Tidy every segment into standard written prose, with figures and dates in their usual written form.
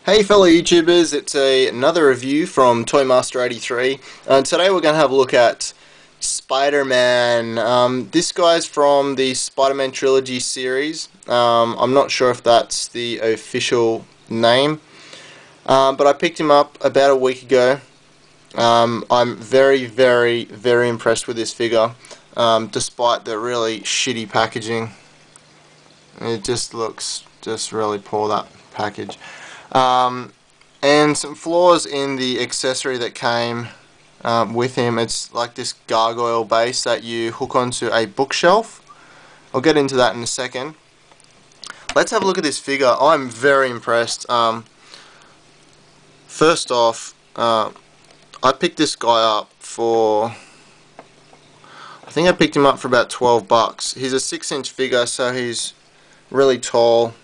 Hey fellow YouTubers, it's another review from Toymaster83. Today we're going to have a look at Spider-Man. This guy's from the Spider-Man trilogy series. I'm not sure if that's the official name, but I picked him up about a week ago. I'm very impressed with this figure, despite the really shitty packaging. It just looks just really poor, that package. Um, and some flaws in the accessory that came with him. It's like this gargoyle base that you hook onto a bookshelf. I'll get into that in a second. Let's have a look at this figure. I'm very impressed. First off, I picked this guy up for, I think I picked him up for about 12 bucks. He's a 6-inch figure, so he's really tall.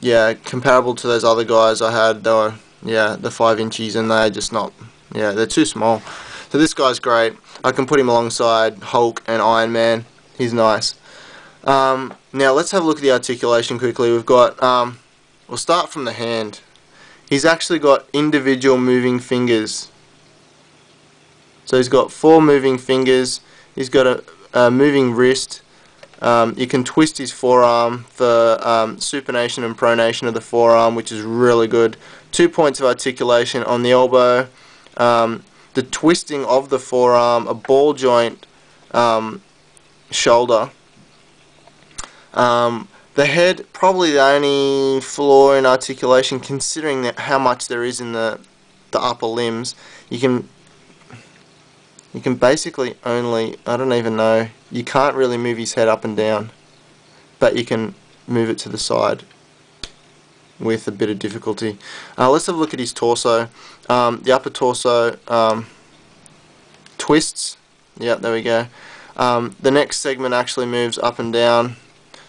Yeah, comparable to those other guys I had, they were, yeah, the 5 inches, and they're just not, yeah, they're too small. So this guy's great. I can put him alongside Hulk and Iron Man. He's nice. Now let's have a look at the articulation quickly. We've got, we'll start from the hand. He's actually got individual moving fingers. So he's got 4 moving fingers. He's got a moving wrist. You can twist his forearm for supination and pronation of the forearm, which is really good. 2 points of articulation on the elbow. The twisting of the forearm, a ball joint shoulder. The head, probably the only flaw in articulation, considering that how much there is in the upper limbs. You can basically only, I don't even know, you can't really move his head up and down, but you can move it to the side with a bit of difficulty. Let's have a look at his torso. The upper torso twists. Yep, there we go. The next segment actually moves up and down,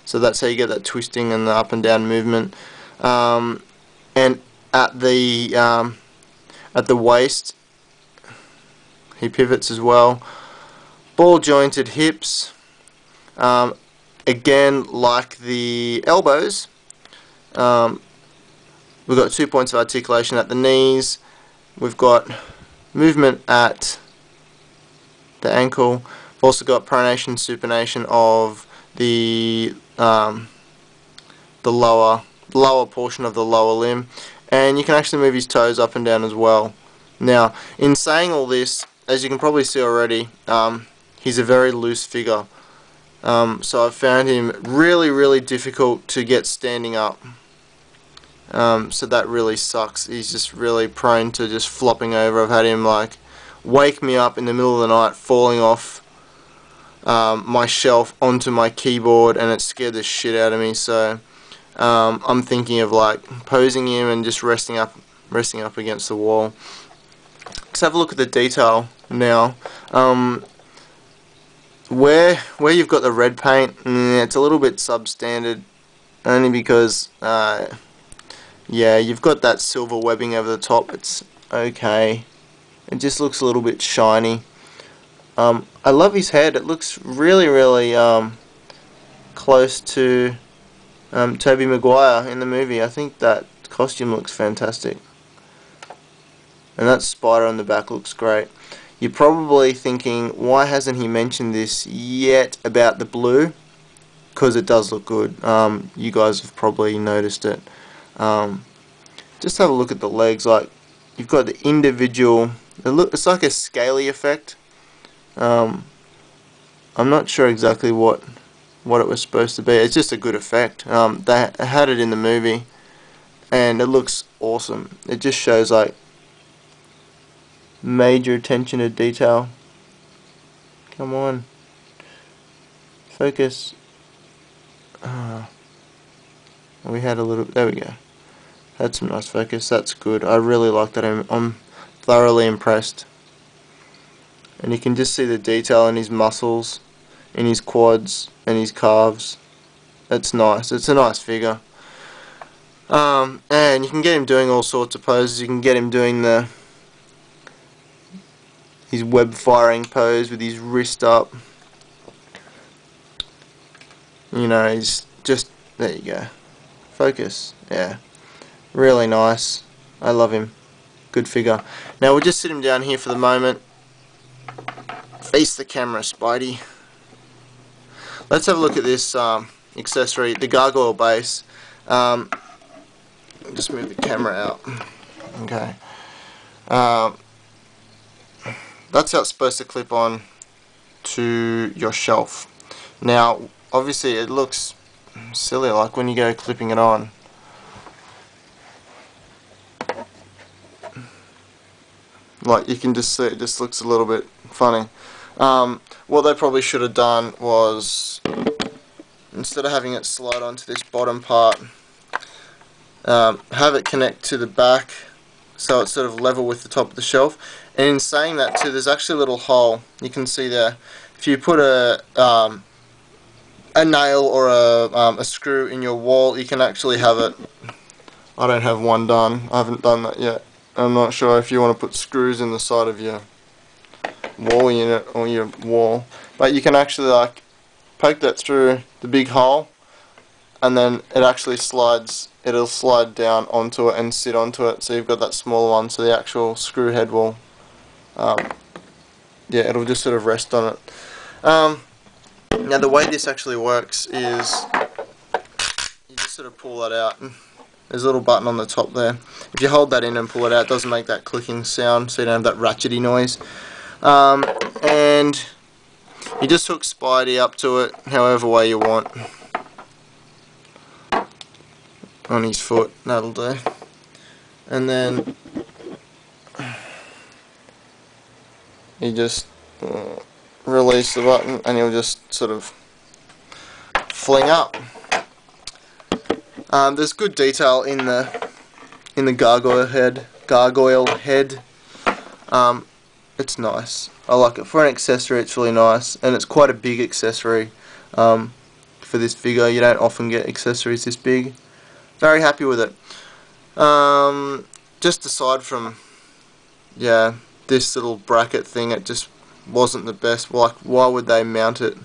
so that's how you get that twisting and the up and down movement. And at the waist, he pivots as well. Ball jointed hips. Again, like the elbows, we've got 2 points of articulation at the knees. We've got movement at the ankle. We've also got pronation, supination of the lower portion of the lower limb, and you can actually move his toes up and down as well. Now, in saying all this, as you can probably see already, he's a very loose figure. So I've found him really difficult to get standing up. So that really sucks. He's just really prone to just flopping over. I've had him like wake me up in the middle of the night, falling off my shelf onto my keyboard, and it scared the shit out of me. So I'm thinking of like posing him and just resting up against the wall. Let's have a look at the detail now. Where you've got the red paint, it's a little bit substandard, only because yeah, you've got that silver webbing over the top. It's okay. It just looks a little bit shiny. I love his head. It looks really close to Tobey Maguire in the movie. I think that costume looks fantastic. And that spider on the back looks great. You're probably thinking, why hasn't he mentioned this yet about the blue? Because it does look good. You guys have probably noticed it. Just have a look at the legs. Like, you've got the individual. It's like a scaly effect. I'm not sure exactly what it was supposed to be. It's just a good effect. They had it in the movie, and it looks awesome. It just shows like major attention to detail. Come on, focus. We had a little, there we go. Had some nice focus. That's good. I really like that. I'm thoroughly impressed. And you can just see the detail in his muscles, in his quads and his calves. It's nice. It's a nice figure. And you can get him doing all sorts of poses. You can get him doing his web firing pose with his wrist up. You know, he's just, there you go. Focus, yeah. Really nice. I love him. Good figure. Now we'll just sit him down here for the moment. Face the camera, Spidey. Let's have a look at this accessory, the gargoyle base. Just move the camera out. Okay. That's how it's supposed to clip on to your shelf. Now, obviously it looks silly, like when you go clipping it on. Like you can just see it just looks a little bit funny. What they probably should have done was, instead of having it slide onto this bottom part, have it connect to the back so it's sort of level with the top of the shelf. And in saying that too, there's actually a little hole you can see there. If you put a nail or a screw in your wall, you can actually have it. I don't have one done. I haven't done that yet. I'm not sure if you want to put screws in the side of your wall unit or your wall, but you can actually like poke that through the big hole, and then it actually slides. It'll slide down onto it and sit onto it. So you've got that smaller one. So the actual screw head will, yeah, it'll just sort of rest on it. Now the way this actually works is you just sort of pull that out. There's a little button on the top there. If you hold that in and pull it out, it doesn't make that clicking sound, so you don't have that ratchety noise. And you just hook Spidey up to it however way you want. On his foot, that'll do. And then you just release the button and he'll just sort of fling up. There's good detail in the gargoyle head. It's nice. I like it. For an accessory, it's really nice, and it's quite a big accessory for this figure. You don't often get accessories this big. Very happy with it. Just aside from, yeah, this little bracket thing, it just wasn't the best. Like, why would they mount it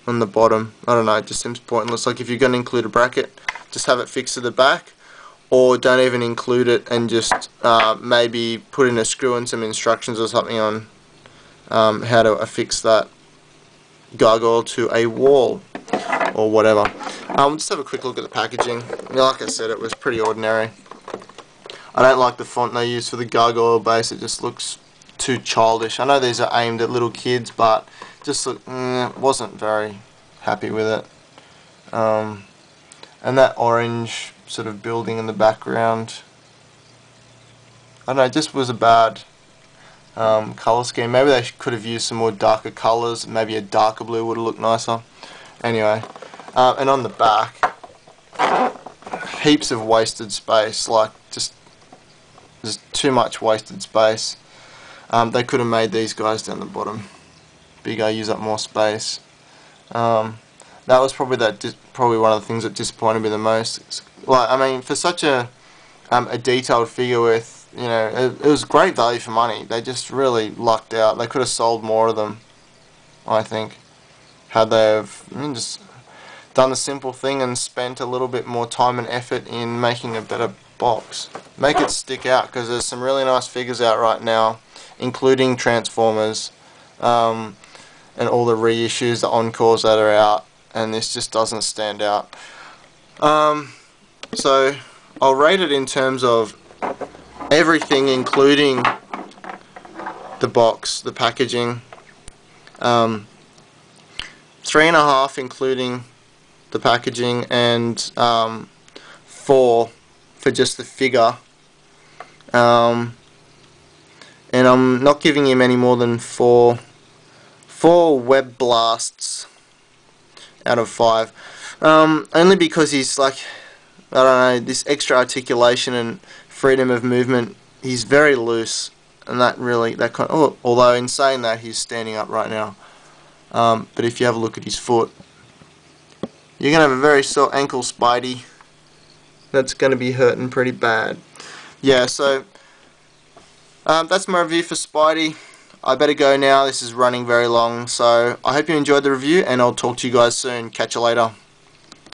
on the bottom? I don't know, it just seems pointless. Like, if you're going to include a bracket, just have it fixed to the back, or don't even include it and just maybe put in a screw and some instructions or something on how to affix that gargoyle to a wall or whatever. Just have a quick look at the packaging. Like I said, it was pretty ordinary. I don't like the font they use for the gargoyle base. It just looks too childish. I know these are aimed at little kids, but just wasn't very happy with it. And that orange sort of building in the background, I don't know, it just was a bad colour scheme. Maybe they could have used some more darker colours. Maybe a darker blue would have looked nicer. Anyway, and on the back, heaps of wasted space, like just too much wasted space. They could have made these guys down the bottom bigger, use up more space. That was probably one of the things that disappointed me the most. Like, I mean, for such a detailed figure with, you know, it was great value for money. They just really lucked out. They could have sold more of them, I think, had they have just done the simple thing and spent a little bit more time and effort in making a better box. Make it stick out, because there's some really nice figures out right now, including Transformers, and all the reissues, the encores that are out, and this just doesn't stand out. So I'll rate it in terms of everything, including the box, the packaging. 3.5 including the packaging, and 4 for just the figure. And I'm not giving him any more than 4 web blasts out of 5. Only because he's like, I don't know, this extra articulation and freedom of movement. He's very loose, and that kind of, although in saying that, he's standing up right now. But if you have a look at his foot, you're gonna have a very sore ankle, Spidey. That's gonna be hurting pretty bad. Yeah, so that's my review for Spidey. I better go now. This is running very long, so I hope you enjoyed the review, and I'll talk to you guys soon. Catch you later.